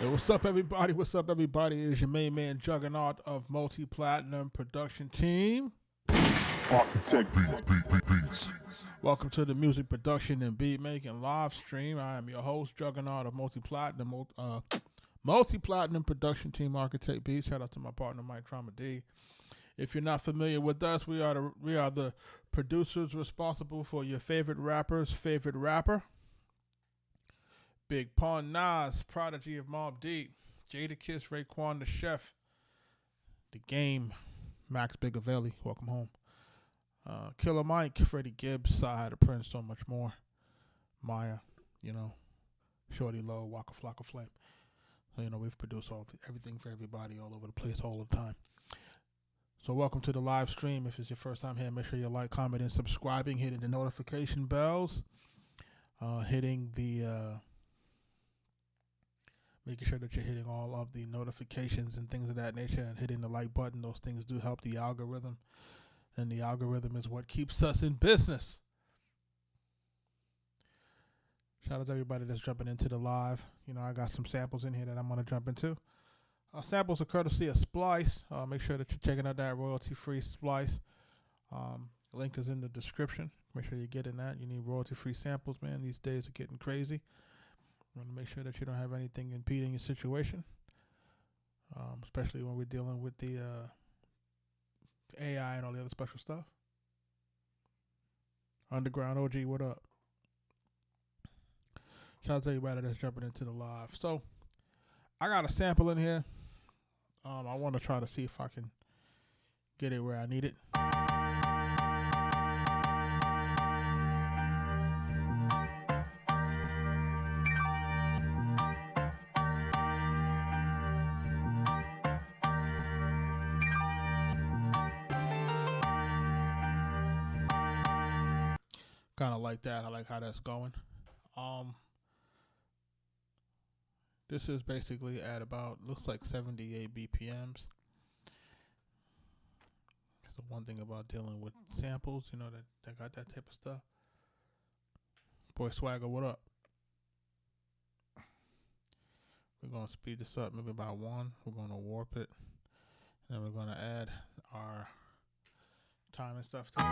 Yo, what's up, everybody? What's up, everybody? It is your main man, Juggernaut of Multi-Platinum Production Team. Arkatech Beatz. Welcome to the music production and beat making live stream. I am your host, Juggernaut of Multi-Platinum Production Team, Arkatech Beatz. Shout out to my partner, Mike Trauma D. If you're not familiar with us, we are the producers responsible for your favorite rapper's favorite rapper. Big Pun Nas, Prodigy of Mobb Deep, Jadakiss, Raekwon the Chef, The Game, Max Bigavelli, welcome home. Killer Mike, Freddie Gibbs, Side of Prince, so much more. Maya, Shorty Low, Waka Flocka Flame. So, we've produced everything for everybody all over the place all the time. So welcome to the live stream. If it's your first time here, make sure you like, comment, and subscribing, hitting the notification bells, making sure that you're hitting all of the notifications and things of that nature and hitting the like button. Those things do help the algorithm. And the algorithm is what keeps us in business. Shout out to everybody that's jumping into the live. I got some samples in here that I'm going to jump into. Samples are courtesy of Splice. Make sure that you're checking out that royalty-free Splice. Link is in the description. Make sure you're getting that. You need royalty-free samples, man. These days are getting crazy. You want to make sure that you don't have anything impeding your situation, especially when we're dealing with the AI and all the other special stuff. Underground OG, what up? Shout out to everybody that's jumping into the live. So, I got a sample in here. I want to try to see if I can get it where I need it. Kind of like that. I like how that's going. This is basically at about, looks like 78 BPMs. That's the one thing about dealing with samples, that got that type of stuff. Boy Swagger, what up? We're going to speed this up maybe by 1. We're going to warp it. And we're going to add our time and stuff to it.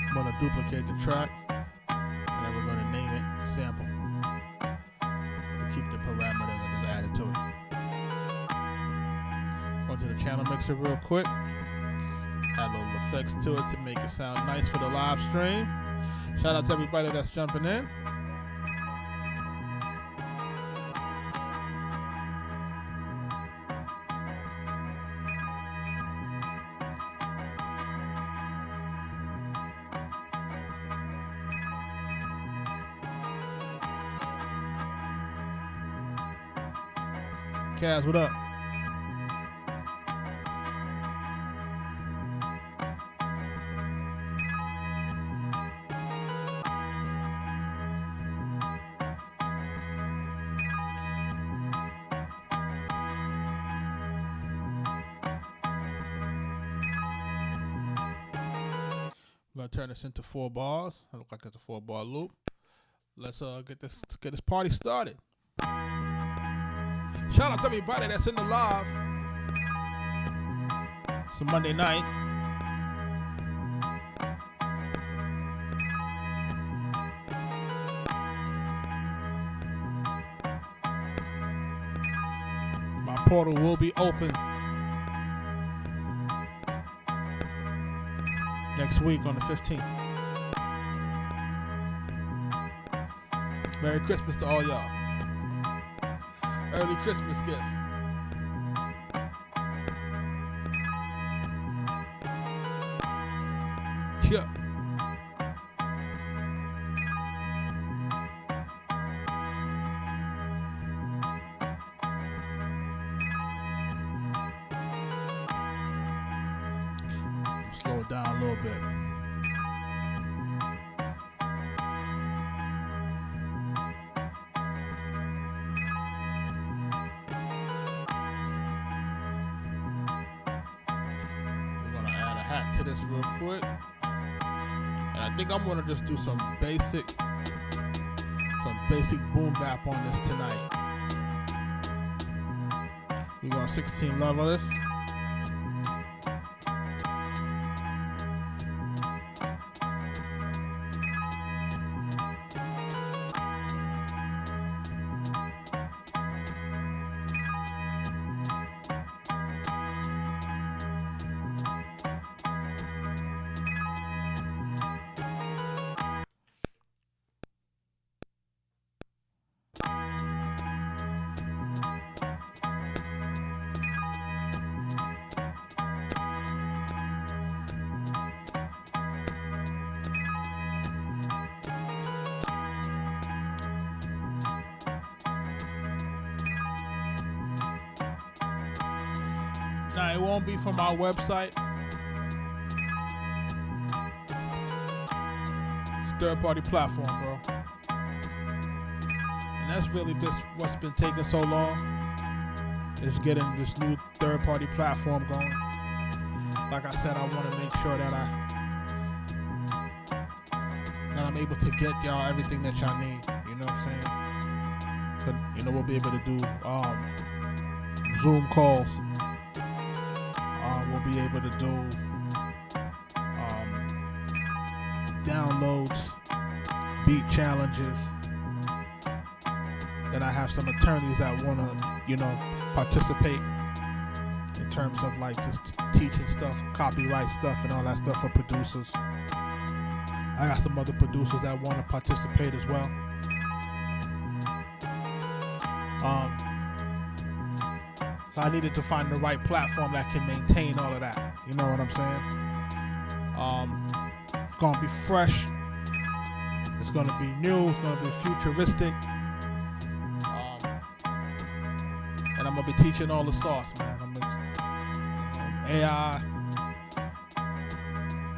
I'm going to duplicate the track, and then we're going to name it sample to keep the parameters I just added to it. Go to the channel mixer real quick, add little effects to it to make it sound nice for the live stream. Shout out to everybody that's jumping in. Kaz, what up? I'm gonna turn this into 4 bars. It looks like it's a 4-bar loop. Let's get this party started. Shout out to everybody that's in the live. It's a Monday night. My portal will be open next week on the 15th. Merry Christmas to all y'all. Early Christmas gift. Yeah. Slow it down a little bit. into this real quick. And I think I'm gonna just do some basic boom bap on this tonight. We're gonna 16 level this. Now, it won't be from our website. It's a third-party platform, bro. And that's really what's been taking so long, is getting this new third-party platform going. Like I said, I want to make sure that I'm able to get y'all everything that y'all need. You know what I'm saying? But, we'll be able to do Zoom calls. We'll be able to do downloads, beat challenges. Then I have some attorneys that want to, participate in terms of like just teaching stuff, copyright stuff, and all that stuff for producers. I got some other producers that want to participate as well. So I needed to find the right platform that can maintain all of that. You know what I'm saying? It's going to be fresh. It's going to be new. It's going to be futuristic. And I'm going to be teaching all the sauce, man. I'm AI,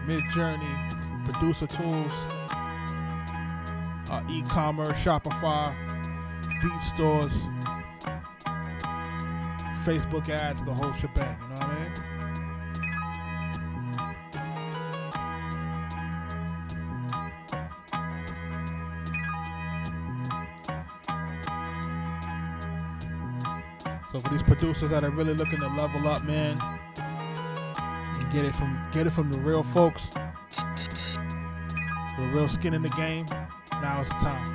Mid-Journey, producer tools, e-commerce, Shopify, beat stores, Facebook ads, the whole shebang, you know what I mean? So for these producers that are really looking to level up, man, and get it from the real folks, the real skin in the game, now is the time.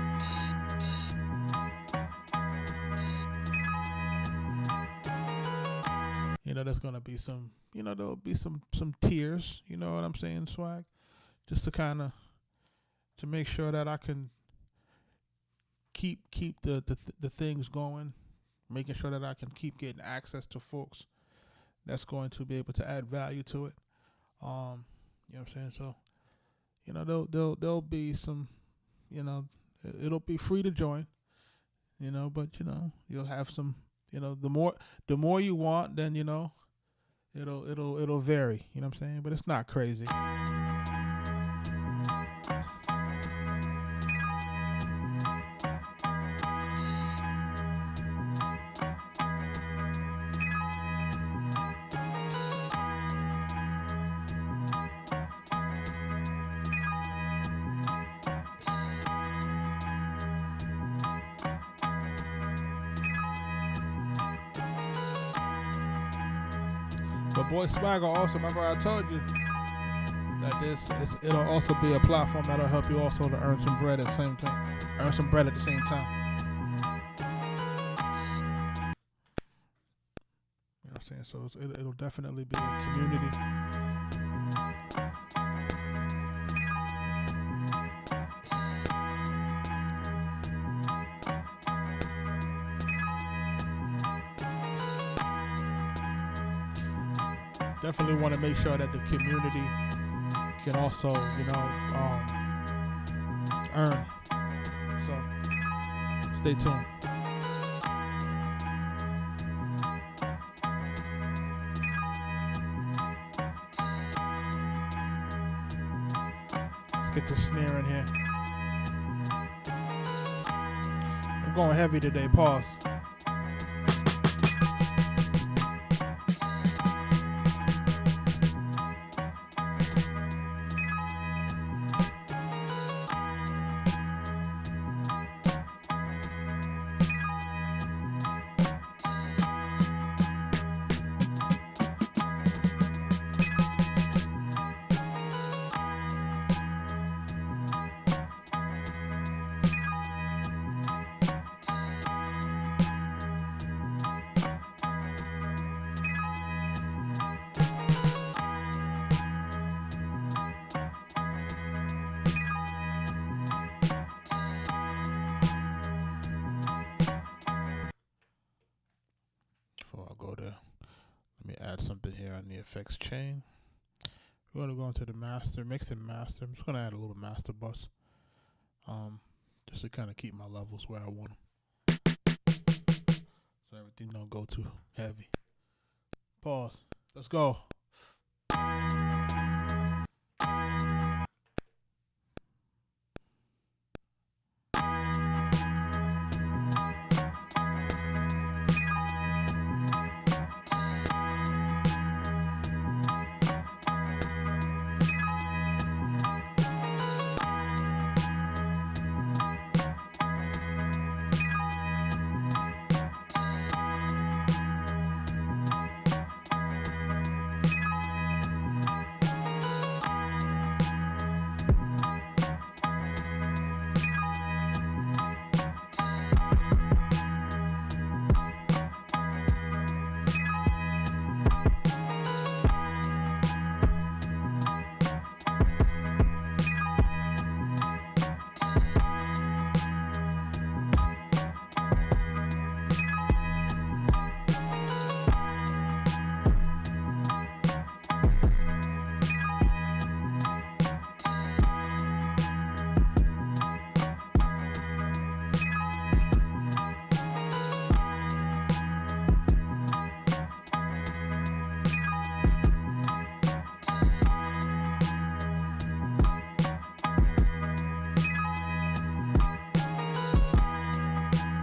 There's gonna be some, there'll be some tears, you know what I'm saying, swag, just to to make sure that I can keep the things going, making sure that I can keep getting access to folks that's going to be able to add value to it. You know what I'm saying? So, there'll be some, it'll be free to join, but you'll have some. The more you want, then it'll vary. You know what I'm saying? But it's not crazy. But boy, Swagger also, remember I told you that it'll also be a platform that'll help you also to earn some bread at the same time. Earn some bread at the same time. You know what I'm saying? So it'll definitely be a community. Definitely want to make sure that the community can also, earn. So, stay tuned. Let's get the snare in here. I'm going heavy today, pause. add something here on the effects chain. We're going to go into the master, mix and master. I'm just going to add a little master bus, just to kind of keep my levels where I want them, so everything don't go too heavy. Pause. Let's go.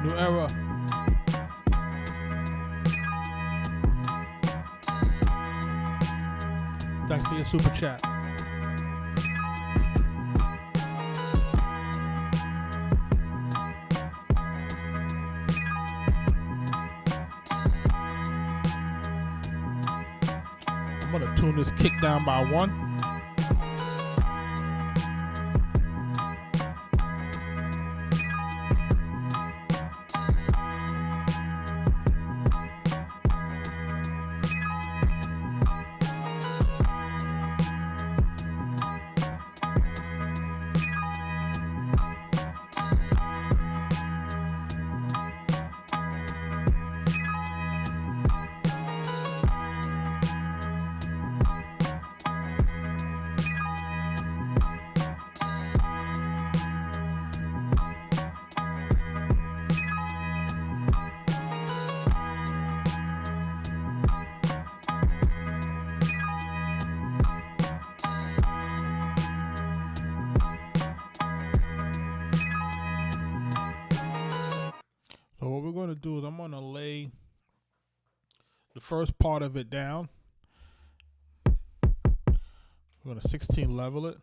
New era. Thanks for your super chat. I'm gonna tune this kick down by 1. So what we're going to do is I'm going to lay the first part of it down. We're going to 16 level it.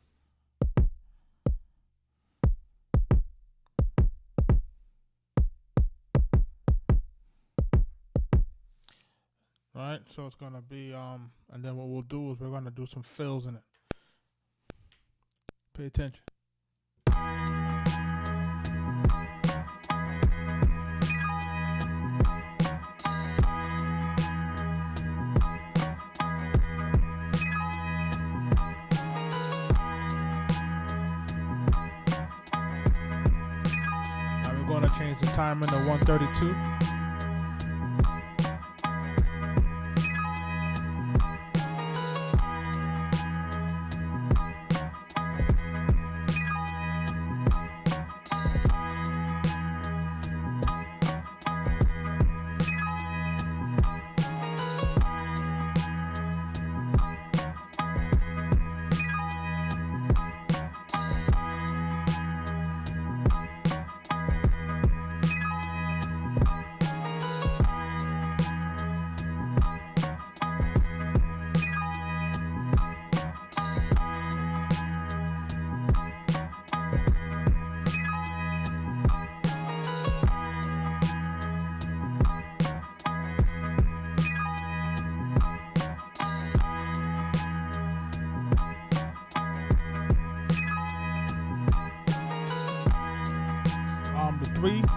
Right, so it's going to be, and then what we'll do is we're going to do some fills in it. Pay attention. Going to change the timing to 132.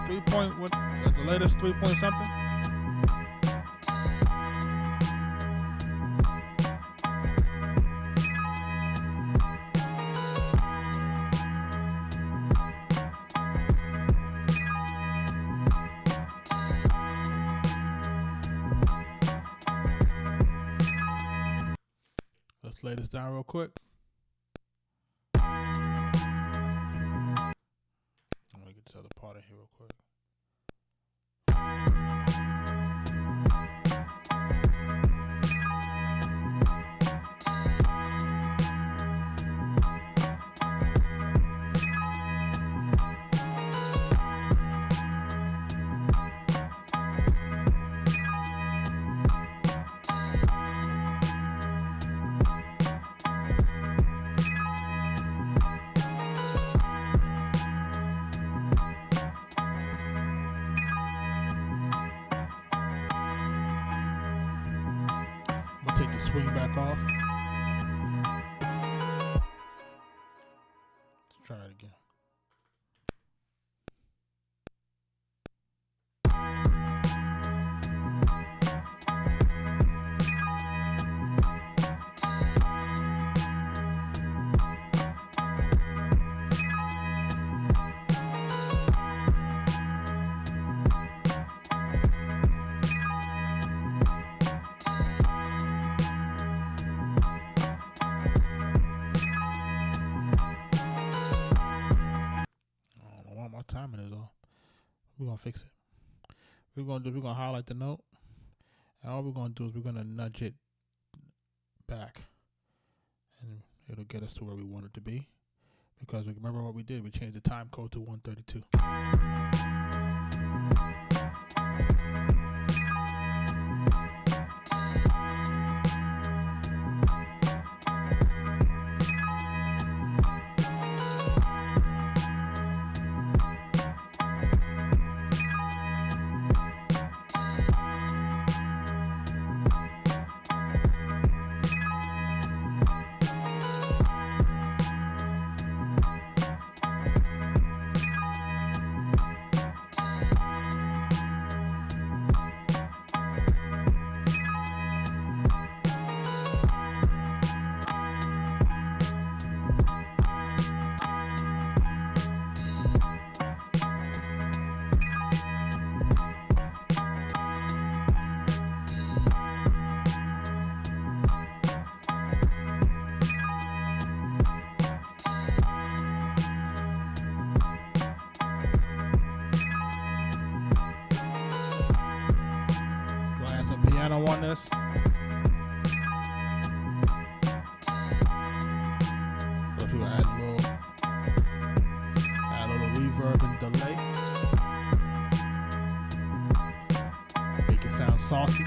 Three point, what, the latest 3 point something? lay this down real quick. I'm gonna get this other part in here real quick. Take the swing back off. Let's try it again. Timing it though. We're gonna fix it. We're gonna highlight the note, and all we're gonna do is we're gonna nudge it back, and it'll get us to where we want it to be. Because remember what we did? We changed the time code to 132. Piano on this. So if you add a little reverb and delay, make it sound saucy.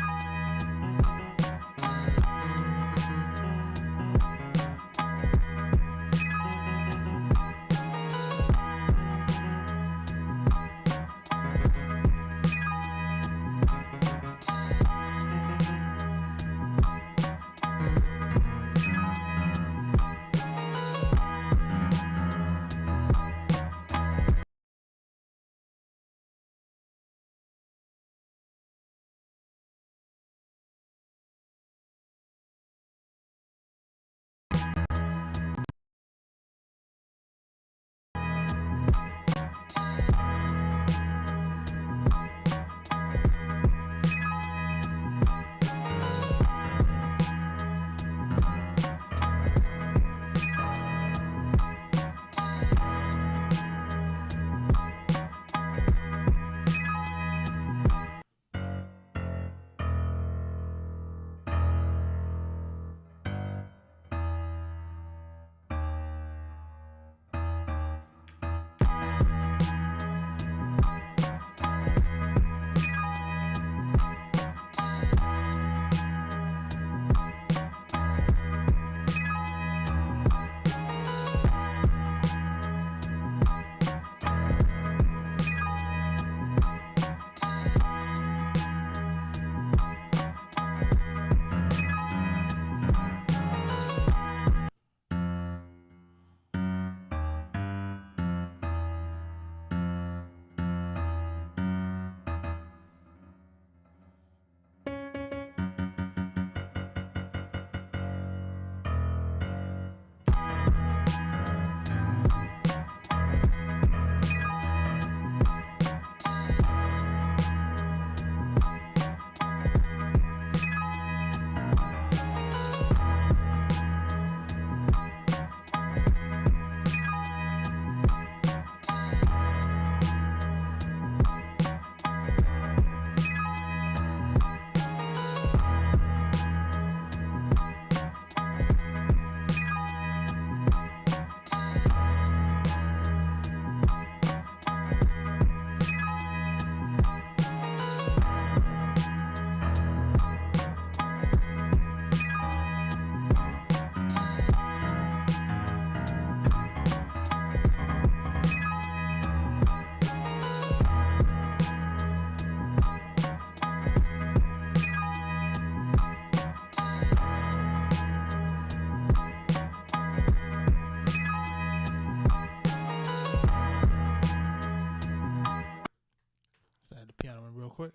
quick.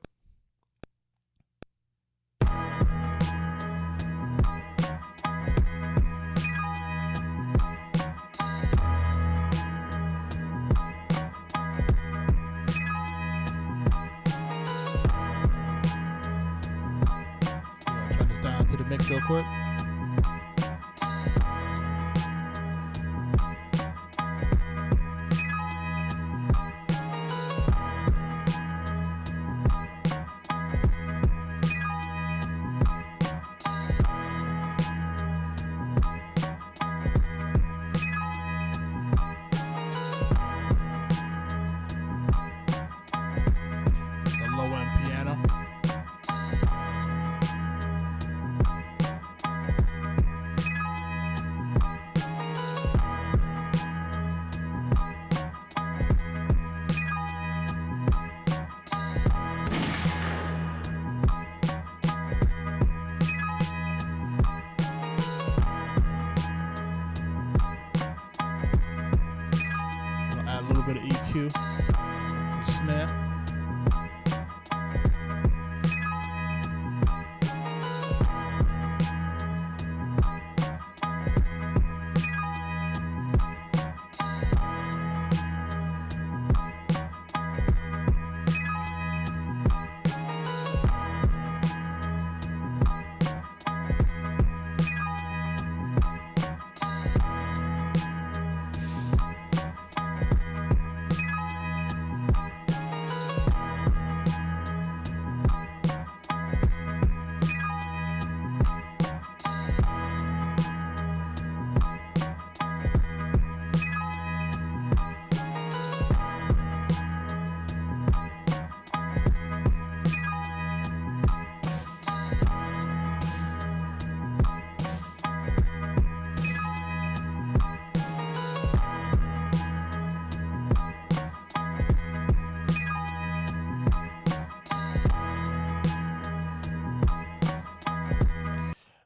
Turn this down to the mix real quick. Add a little bit of EQ, snare.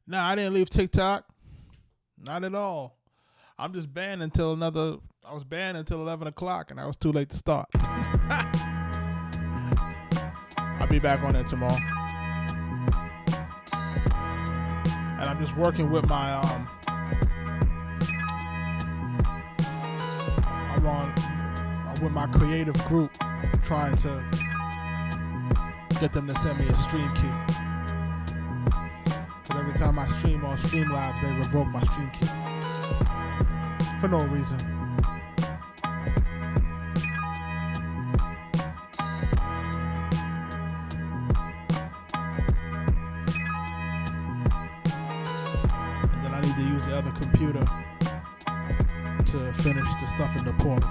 Nah, I didn't leave TikTok. Not at all. I'm just banned until I was banned until 11 o'clock and I was too late to start. I'll be back on it tomorrow. And I'm just working with my, I'm with my creative group trying to get them to send me a stream key. Every time I stream on Streamlabs, they revoke my stream key for no reason. And then I need to use the other computer to finish the stuff in the portal.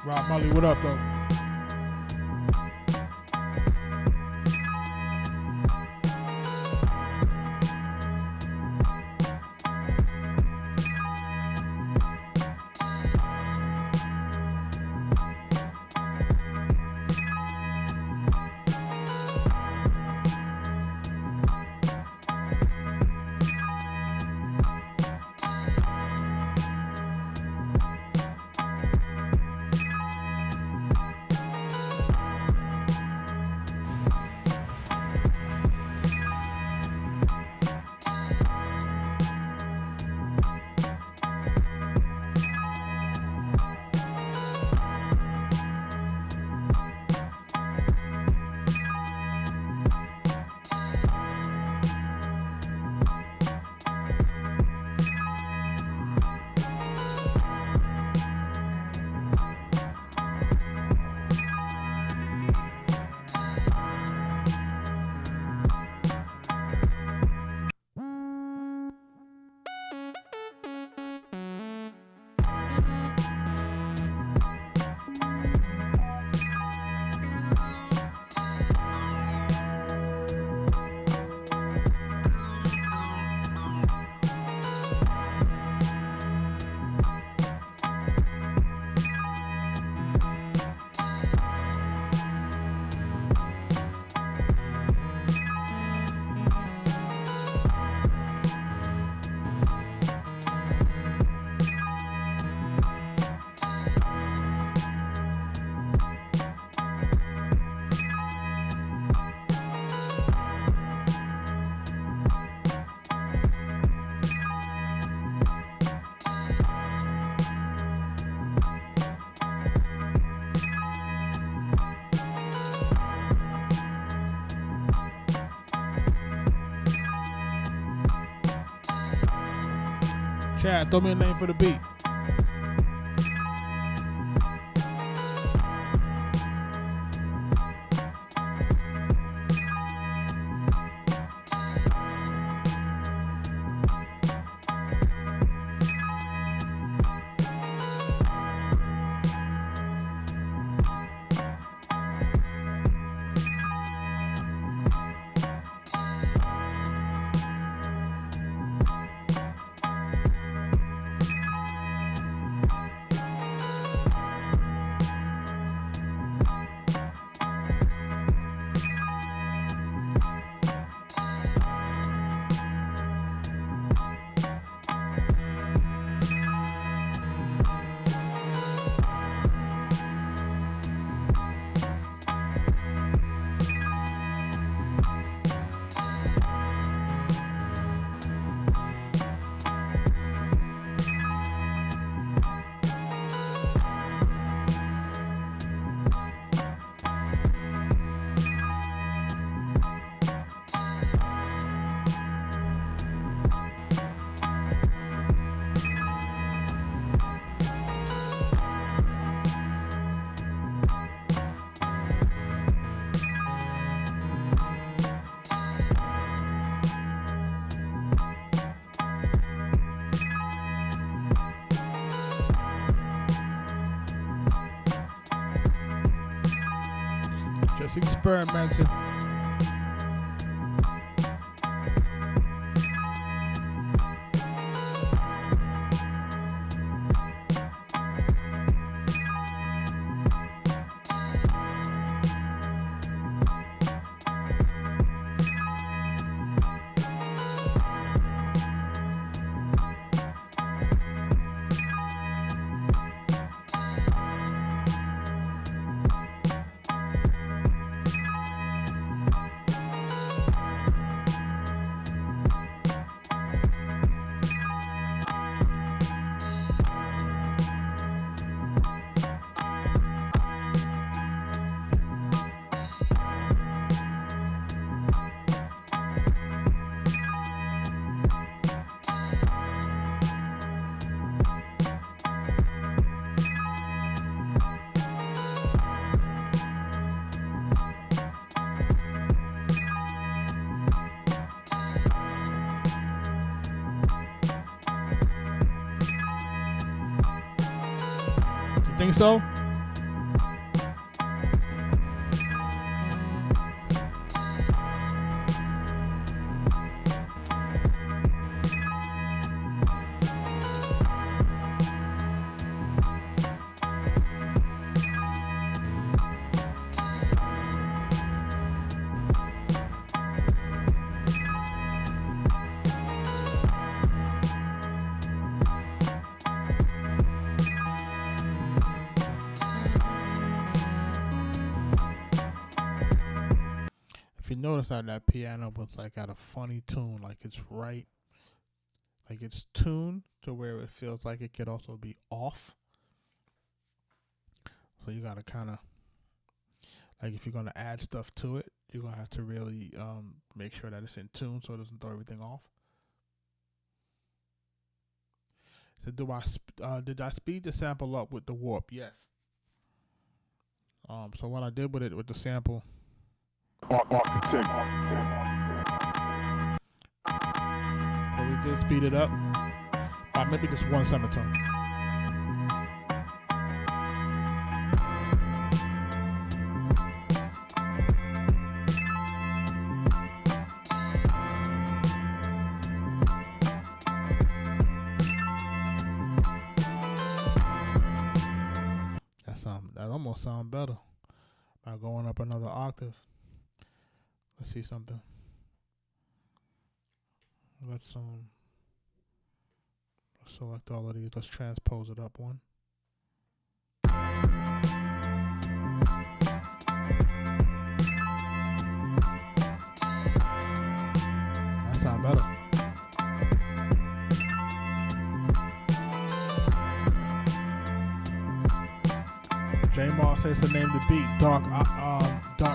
Rob Mully, what up, though? Chad, throw me a name for the beat. Just experimenting. Think so? If you notice how that piano was like at a funny tune, like it's right, like it's tuned to where it feels like it could also be off. So you gotta kind of, like if you're gonna add stuff to it, you're gonna have to really make sure that it's in tune so it doesn't throw everything off. So did I speed the sample up with the warp? Yes. So what I did with it with the sample. Arkatech. So we did speed it up by maybe just one semitone. That almost sounds better by going up another octave. Let's see something. Let's select all of these. Let's transpose it up one. That sounds better. J-Mar says to name the beat Dark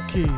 Keys.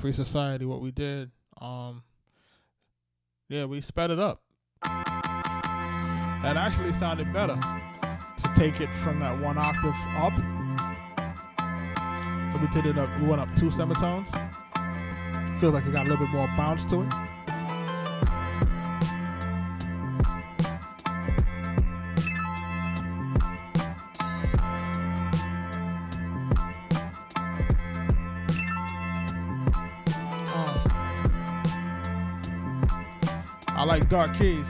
Free Society, what we did, we sped it up. That actually sounded better to take it from that one octave up. So we did it up. We went up 2 semitones. Feels like it got a little bit more bounce to it. I like dark keys.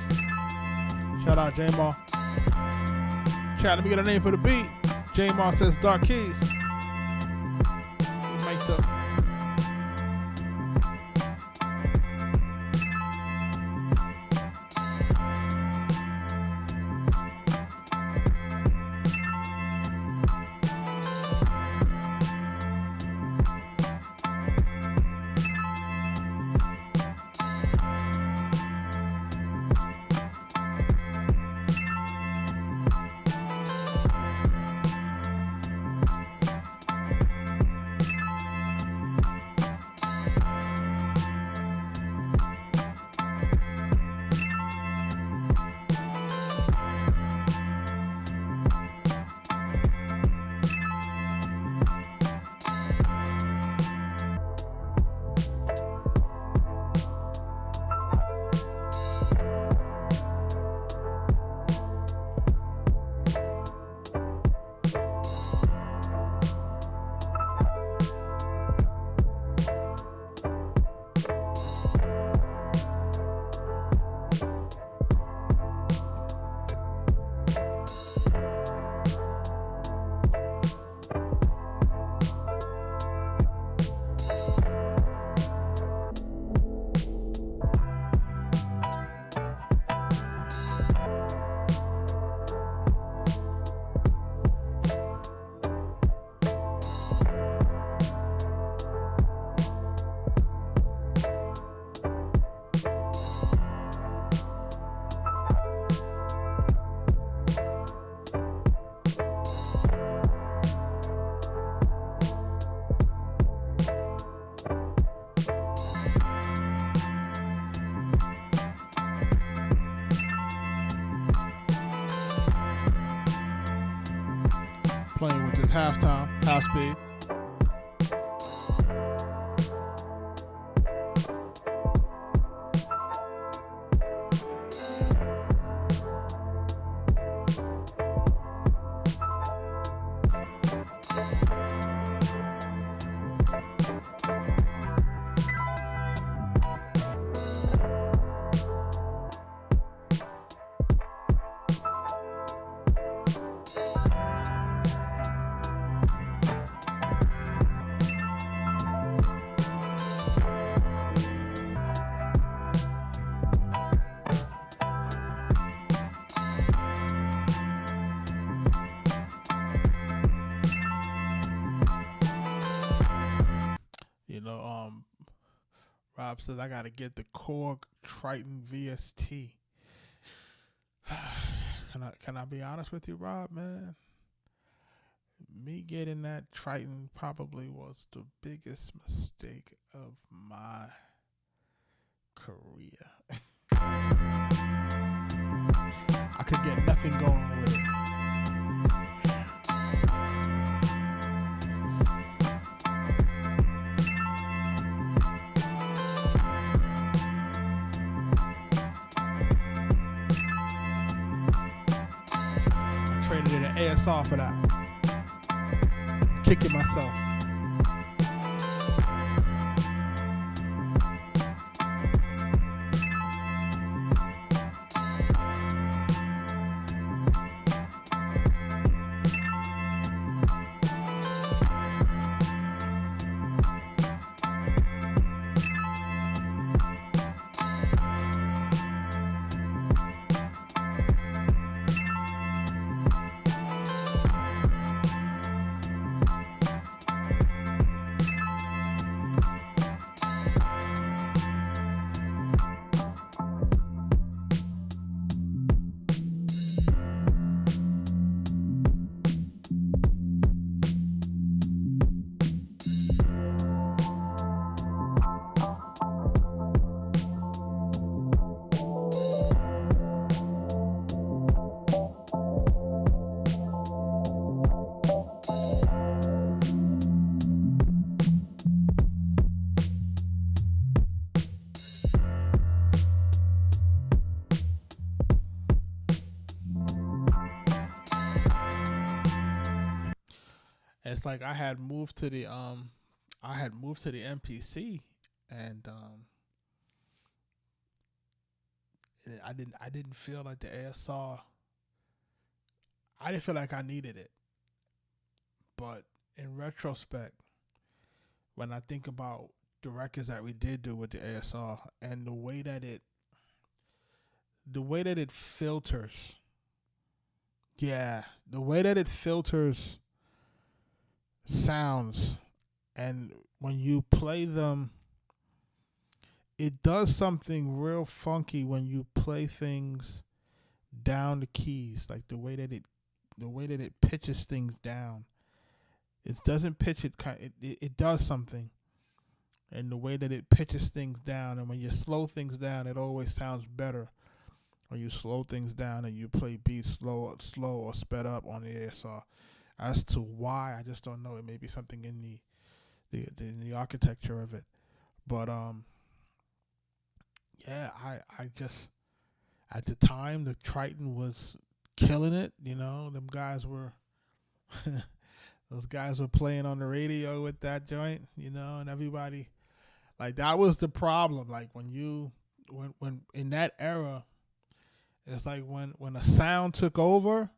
Shout out J-Mar. Chat, let me get a name for the beat. J-Mar says dark keys. Make the playing with this half speed. Rob says I gotta get the Korg Triton VST. Can I be honest with you, Rob, man? Me getting that Triton probably was the biggest mistake of my career. I could get nothing going with it. Traded in an ASR for that. I'm kicking myself. it's like I had moved to the MPC, and I didn't feel like the ASR. I didn't feel like I needed it. But in retrospect, when I think about the records that we did do with the ASR and the way that it filters, the way that it filters sounds, and when you play them, it does something real funky when you play things down the keys, like the way that it pitches things down. It doesn't pitch it. It does something, and the way that it pitches things down. And when you slow things down, it always sounds better. When you slow things down and you play beats slow or sped up on the ASR. As to why, I just don't know. It may be something in the architecture of it, but I just, at the time, the Triton was killing it. Them guys were those guys were playing on the radio with that joint, and everybody, like, that was the problem. Like when in that era, it's like when a sound took over,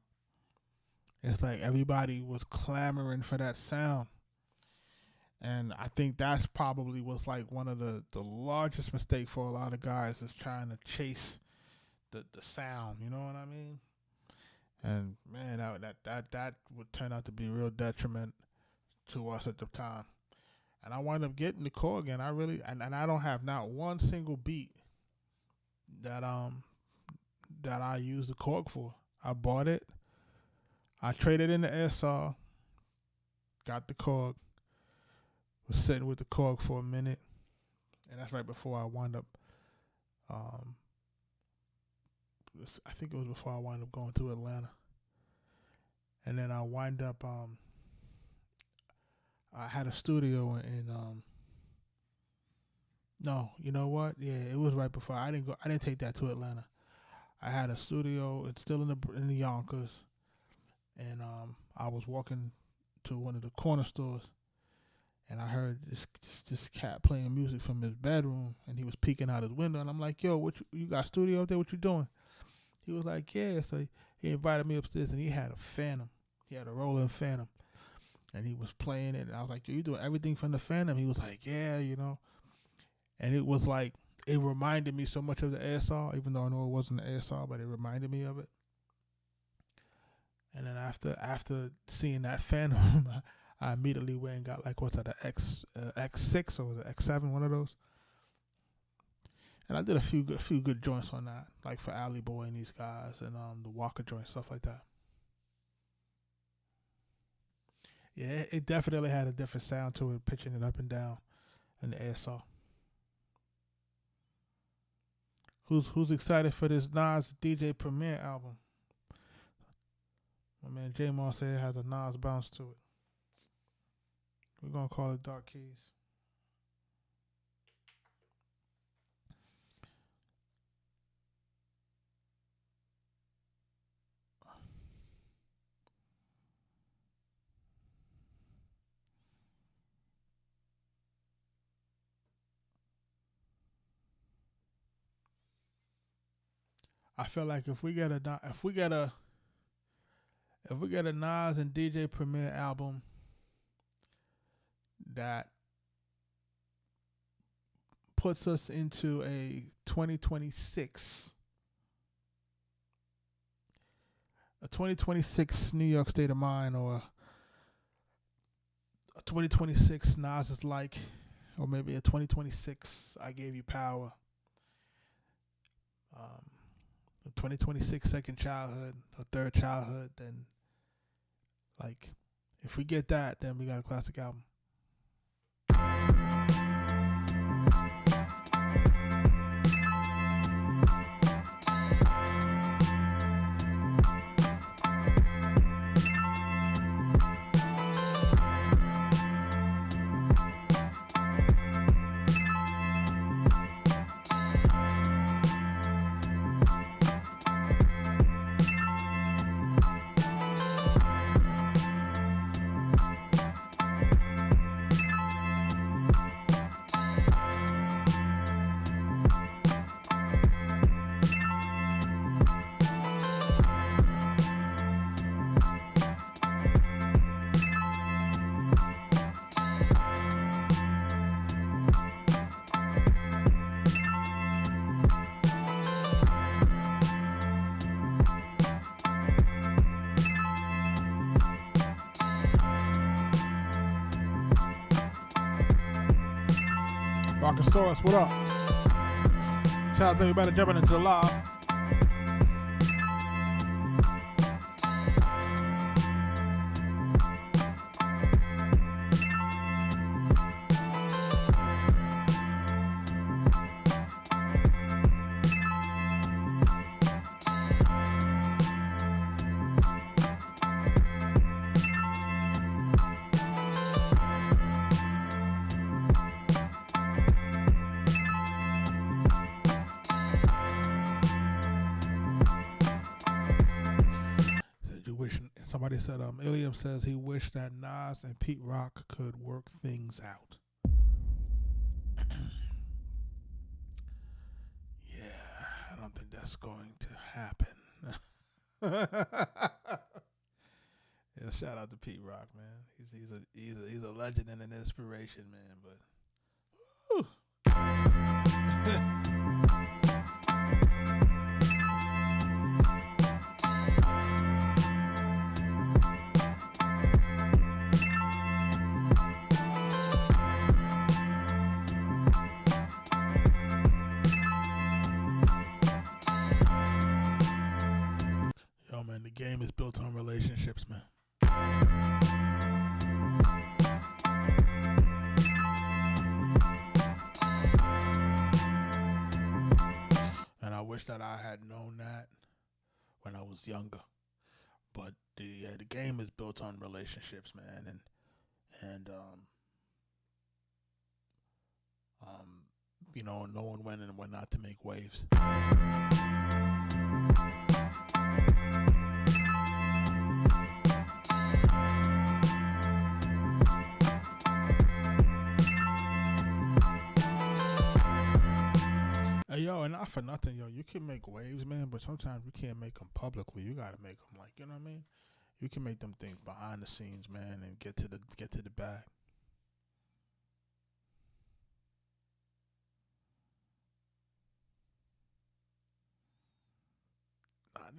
it's like everybody was clamoring for that sound. And I think that's probably was like one of the largest mistakes for a lot of guys, is trying to chase the sound, you know what I mean? And man, that would turn out to be a real detriment to us at the time. And I wound up getting the Korg, and I don't have not one single beat that I used the Korg for. I bought it, I traded in the ASR, got the Korg, was sitting with the Korg for a minute, and that's right before I wound up. I think it was before I wound up going to Atlanta, and then I wind up. I had a studio in. No, you know what? Yeah, it was right before. I didn't take that to Atlanta. I had a studio. It's still in the Yonkers, and I was walking to one of the corner stores, and I heard this cat playing music from his bedroom, and he was peeking out his window, and I'm like, "Yo, what you got a studio up there? What you doing?" He was like, "Yeah." So he invited me upstairs, and he had a Phantom. He had a Roland Phantom, and he was playing it. And I was like, "Yo, you doing everything from the Phantom?" He was like, "Yeah, And it was like, it reminded me so much of the ASR, even though I know it wasn't the ASR, but it reminded me of it. And then after seeing that Phantom, I immediately went and got, like, what's that, an X6 or was it X7, one of those. And I did a few good joints on that, like for Alley Boy and these guys, and the Walker joint, stuff like that. Yeah, it definitely had a different sound to it, pitching it up and down in the ASR. Who's excited for this Nas DJ Premier album? My man J Mar said it has a Nas bounce to it. We're gonna call it Dark Keys. I feel like if we get a Nas and DJ Premier album that puts us into a 2026 New York State of Mind, or a 2026 Nas is Like, or maybe a 2026 I Gave You Power. The 2026 Second Childhood or Third Childhood, then, like, if we get that, then we got a classic album. Arkasaurus, what up? Shout out to everybody jumping into the live. Somebody said, Ilium says he wished that Nas and Pete Rock could work things out. Yeah, I don't think that's going to happen. Yeah, shout out to Pete Rock, man. He's a legend and an inspiration, man. But whew. Man, the game is built on relationships, man. And I wish that I had known that when I was younger. But the game is built on relationships, man, and you know, knowing when and when not to make waves. Hey, yo, and not for nothing, yo, you can make waves, man, but sometimes you can't make them publicly. You gotta make them, like, you know what I mean? You can make them things behind the scenes, man, and get to the bag.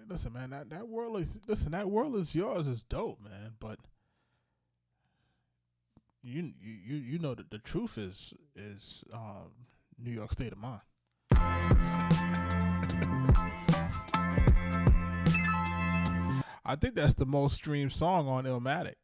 Listen, man, that world is yours. Is dope, man. But you know that the truth is New York State of Mind. I think that's the most streamed song on Illmatic.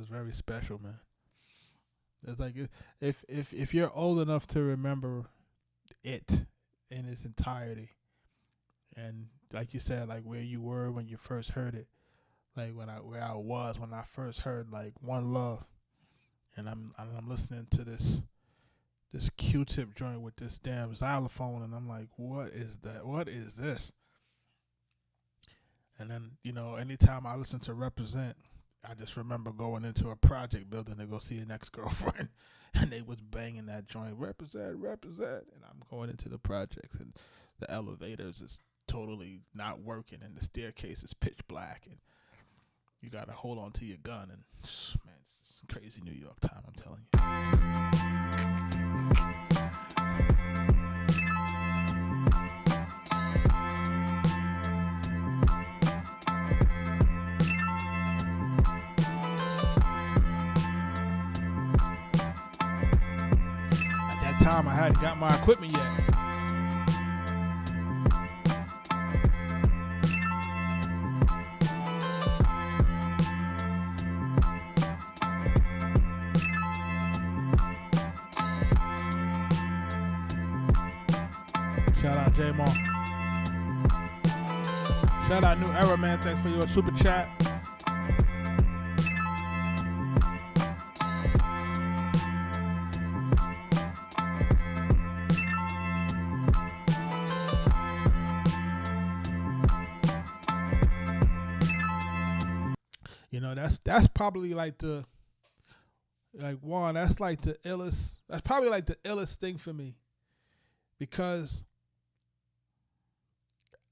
Very special, man. It's like if you're old enough to remember it in its entirety, and like you said, like where you were when you first heard it, like where I was when I first heard like One Love, and I'm listening to this Q-tip joint with this damn xylophone, and I'm like, what is that? What is this? And then, you know, anytime I listen to Represent, I just remember going into a project building to go see an ex-girlfriend, and they was banging that joint, represent, and I'm going into the projects, and the elevators is totally not working, and the staircase is pitch black, and you got to hold on to your gun, and man, it's crazy New York time, I'm telling you. time, I hadn't got my equipment yet. Shout out J-Mo. Shout out New Era, man. Thanks for your super chat. You know, that's probably like that's like the illest. That's probably like the illest thing for me, because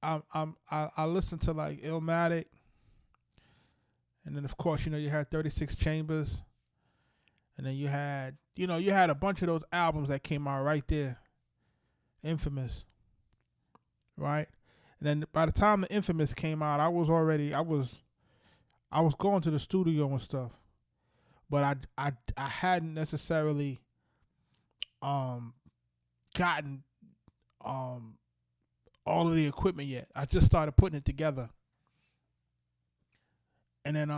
I listen to like Illmatic, and then of course, you know, you had 36 Chambers, and then you had a bunch of those albums that came out right there, Infamous, right? And then by the time the Infamous came out, I was going to the studio and stuff, but I hadn't necessarily gotten all of the equipment yet. I just started putting it together. And then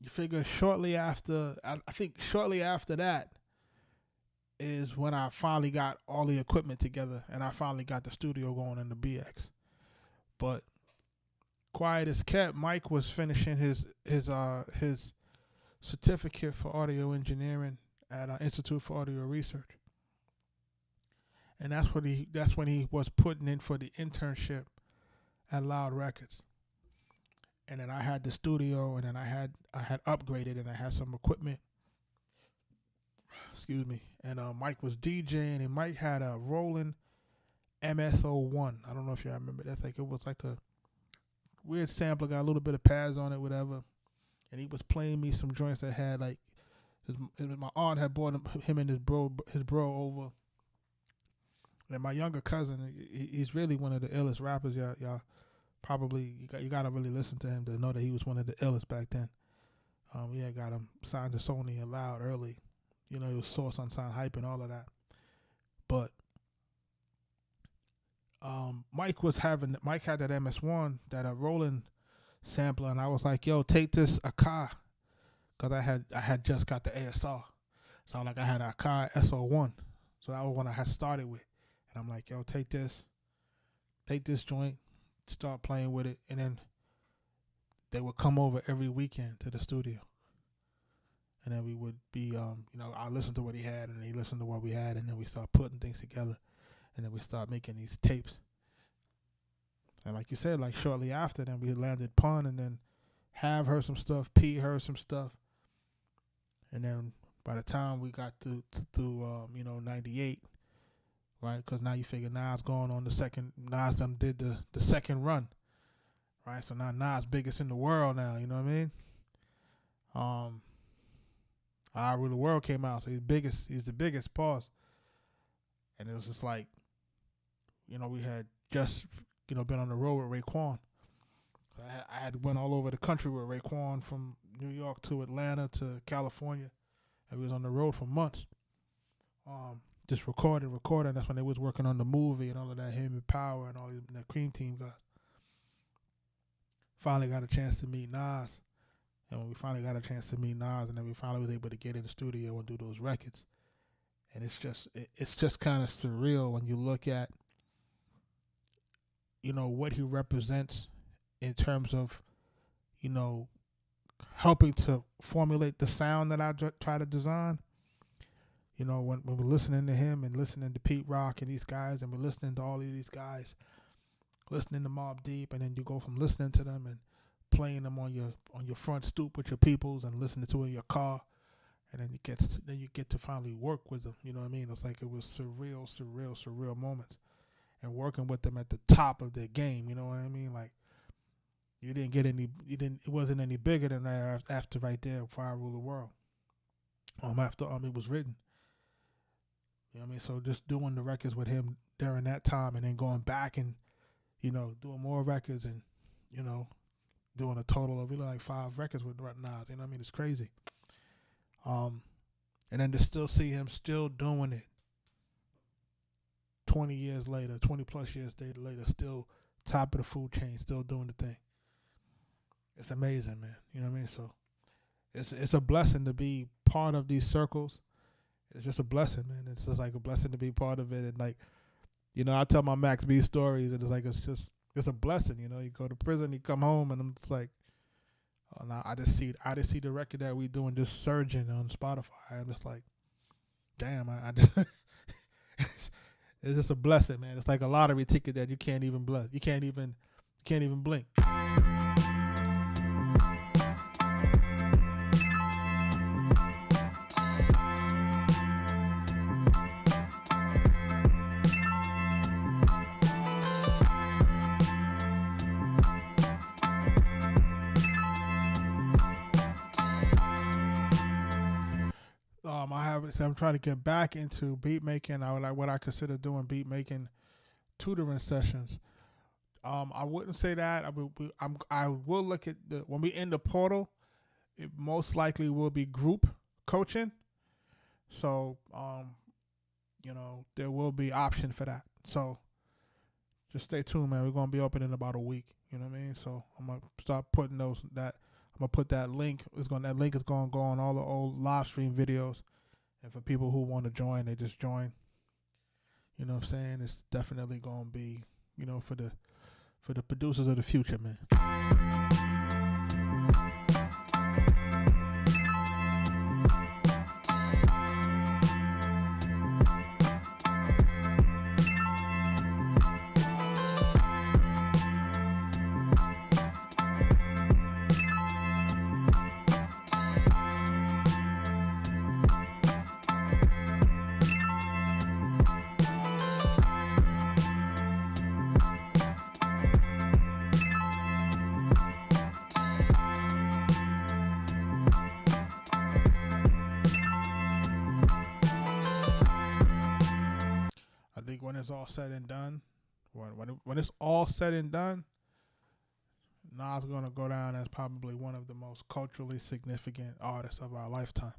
you figure shortly after that is when I finally got all the equipment together, and I finally got the studio going in the BX. But quiet as kept, Mike was finishing his certificate for audio engineering at Institute for Audio Research. And that's when he was putting in for the internship at Loud Records. And then I had the studio, and then I had upgraded, and I had some equipment. Excuse me. And Mike was DJing, and Mike had a Roland MS-01. I don't know if y'all remember. It was like a weird sampler, got a little bit of pads on it, whatever. And he was playing me some joints that had like my aunt had brought him and his bro over. And my younger cousin, he's really one of the illest rappers. Y'all probably you gotta really listen to him to know that he was one of the illest back then. Got him signed to Sony and Loud early. You know, he was Source Unsigned Hype and all of that. But Mike had that MS-1, that Roland sampler, and I was like, yo, take this Akai, because I had just got the ASR. So I had a Akai SO1. So that was one I had started with. And I'm like, yo, take this joint, start playing with it. And then they would come over every weekend to the studio. And then we would be, I listened to what he had, and he listened to what we had, and then we start putting things together. And then we start making these tapes. And like you said, like shortly after, then we landed Pun, and then Have heard some stuff, P heard some stuff. And then by the time we got to 98, right? Because now you figure Nas going on Nas done did the second run, right? So now Nas biggest in the world now, you know what I mean? I Rule the World came out, so he's the biggest, pause. And it was just like, we had just, been on the road with Raekwon. I had went all over the country with Raekwon, from New York to Atlanta to California. And we was on the road for months. Just recording. That's when they was working on the movie and all of that, him and Power and all that Cream Team guys. Finally got a chance to meet Nas. And when we finally got a chance to meet Nas, and then we finally was able to get in the studio and do those records. And it's just kind of surreal when you look at, what he represents in terms of, helping to formulate the sound that I try to design. When we're listening to him and listening to Pete Rock and these guys, and we're listening to all of these guys, listening to Mobb Deep, and then you go from listening to them and playing them on your front stoop with your peoples and listening to it in your car, and then you get to finally work with them. You know what I mean? It's like it was surreal moments, and working with them at the top of their game. You know what I mean? Like it wasn't any bigger than that after right there, before I Rule the World. After it was written. You know what I mean? So just doing the records with him during that time, and then going back and, doing more records, and, doing a total of like 5 records with Nas. You know what I mean? It's crazy. And then to still see him still doing it 20 years later, 20 plus years later, still top of the food chain, still doing the thing. It's amazing, man. You know what I mean? So it's a blessing to be part of these circles. It's just a blessing, man. It's just like a blessing to be part of it. And like, you know, I tell my Max B stories, and it's like it's a blessing. You know, you go to prison, you come home, and I'm just like, oh, now I just see the record that we doing just surging on Spotify. I'm just like, damn, I just it's just a blessing, man. It's like a lottery ticket that you can't even bless. You can't even blink. I'm trying to get back into beat making. I would like what I consider doing beat making tutoring sessions. I wouldn't say that. I will look at when we end the portal. It most likely will be group coaching. So you know, there will be option for that. So just stay tuned, man. We're gonna be open in about a week. You know what I mean? So I'm gonna start putting I'm gonna put that link. That link is gonna go on all the old live stream videos. And for people who want to join, they just join. You know what I'm saying? It's definitely going to be, you know, for the producers of the future, man. I think when it's all said and done, when it's all said and done, Nas is gonna go down as probably one of the most culturally significant artists of our lifetime.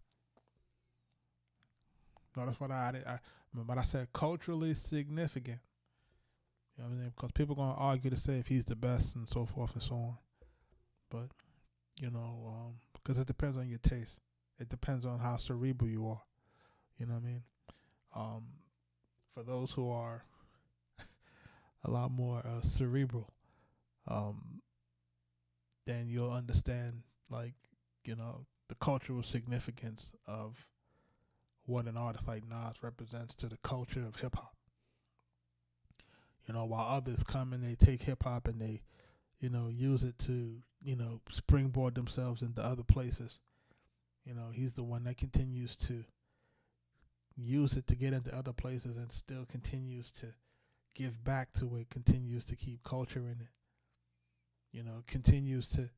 Notice what I said culturally significant. You know what I mean? Because people are gonna argue to say if he's the best and so forth and so on. But you know, because it depends on your taste. It depends on how cerebral you are. You know what I mean? For those who are a lot more cerebral, then you'll understand, like, you know, the cultural significance of what an artist like Nas represents to the culture of hip hop. You know, while others come and they take hip hop and they, you know, use it to, you know, springboard themselves into other places. You know, he's the one that continues to use it to get into other places and still continues to give back to it, continues to keep culture in it, you know, continues to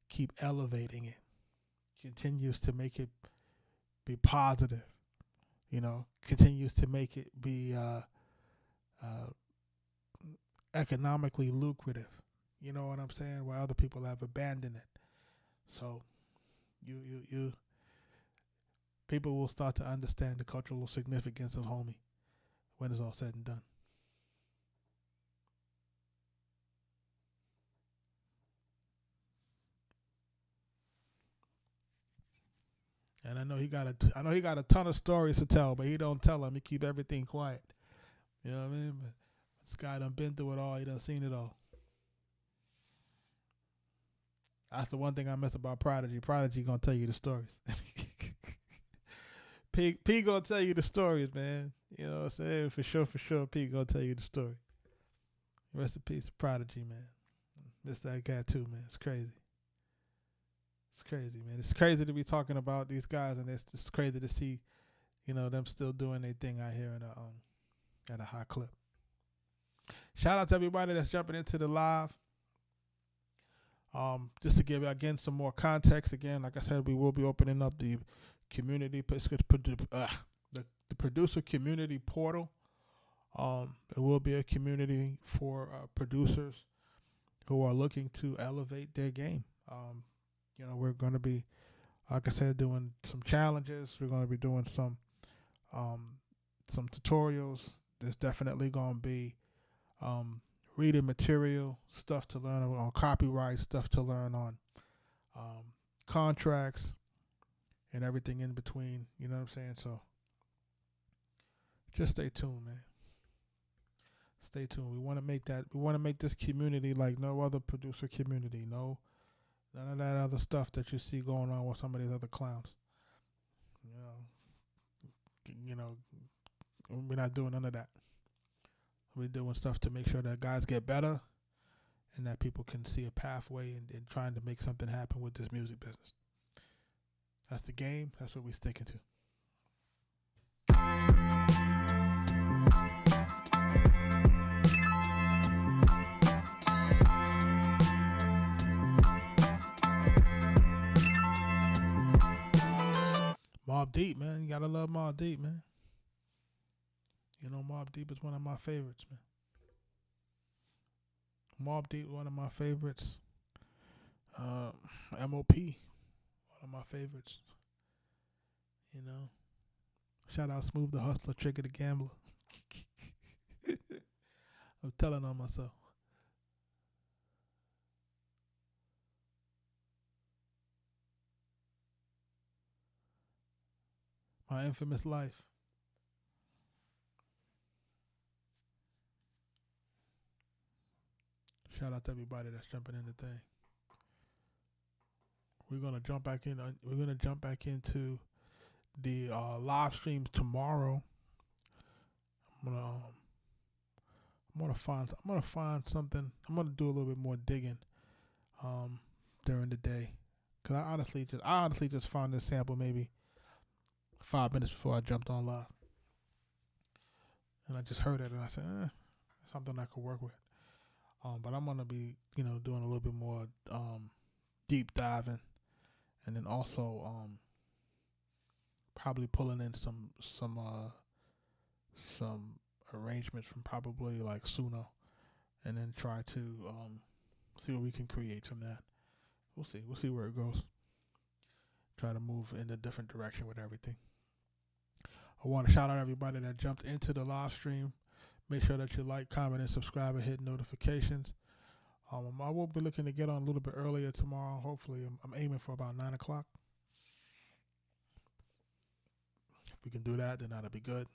keep elevating it, continues to make it be positive, you know, continues to make it be economically lucrative. You know what I'm saying? Where other people have abandoned it. So you people will start to understand the cultural significance of homie when it's all said and done. And I know he got a ton of stories to tell, but he don't tell them. He keep everything quiet. You know what I mean? But this guy done been through it all. He done seen it all. That's the one thing I miss about Prodigy. Prodigy gonna tell you the stories. P gonna tell you the stories, man. You know what I'm saying? For sure, P gonna tell you the story. Rest in peace, Prodigy, man. Miss that guy too, man. It's crazy. It's crazy, man. It's crazy to be talking about these guys, and it's just crazy to see, you know, them still doing their thing out here at a high clip. Shout out to everybody that's jumping into the live. Just to give again some more context. Again, like I said, we will be opening up the community, the producer community portal. It will be a community for producers who are looking to elevate their game. You know, we're going to be like I said, doing some challenges. We're going to be doing some tutorials. There's definitely going to be reading material, stuff to learn on copyright, stuff to learn on contracts, and everything in between. You know what I'm saying? So just stay tuned, man. Stay tuned. We want to make that. We want to make this community like no other producer community. No, none of that other stuff that you see going on with some of these other clowns. You know, we're not doing none of that. We're doing stuff to make sure that guys get better and that people can see a pathway in trying to make something happen with this music business. That's the game. That's what we're sticking to. Mobb Deep, man. You gotta love Mobb Deep, man. You know, Mobb Deep is one of my favorites, man. Mobb Deep, one of my favorites. MOP, one of my favorites. You know, shout out Smooth the Hustler, Trigger the Gambler. I'm telling on myself. My Infamous Life. Shout out to everybody that's jumping in the thing. We're gonna jump back in. We're gonna jump back into the live streams tomorrow. I'm gonna find something. I'm gonna do a little bit more digging during the day, cause I honestly just found this sample maybe 5 minutes before I jumped on live, and I just heard it and I said, something I could work with. But I'm gonna be, doing a little bit more deep diving, and then also probably pulling in some arrangements from probably like Suno, and then try to see what we can create from that. We'll see where it goes. Try to move in a different direction with everything. I want to shout out everybody that jumped into the live stream. Make sure that you like, comment, and subscribe, and hit notifications. I will be looking to get on a little bit earlier tomorrow. Hopefully, I'm aiming for about 9 o'clock. If we can do that, then that'll be good.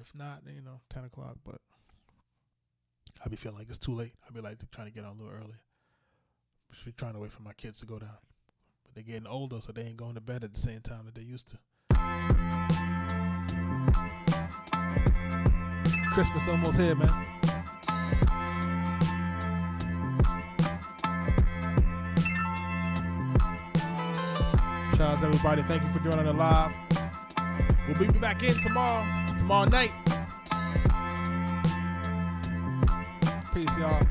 If not, 10 o'clock. But I'll be feeling like it's too late. I'll be like trying to get on a little earlier. Just trying to wait for my kids to go down. But they're getting older, so they ain't going to bed at the same time that they used to. Christmas almost here, man. Shout out to everybody. Thank you for joining the live. We'll be back in tomorrow night. Peace, y'all.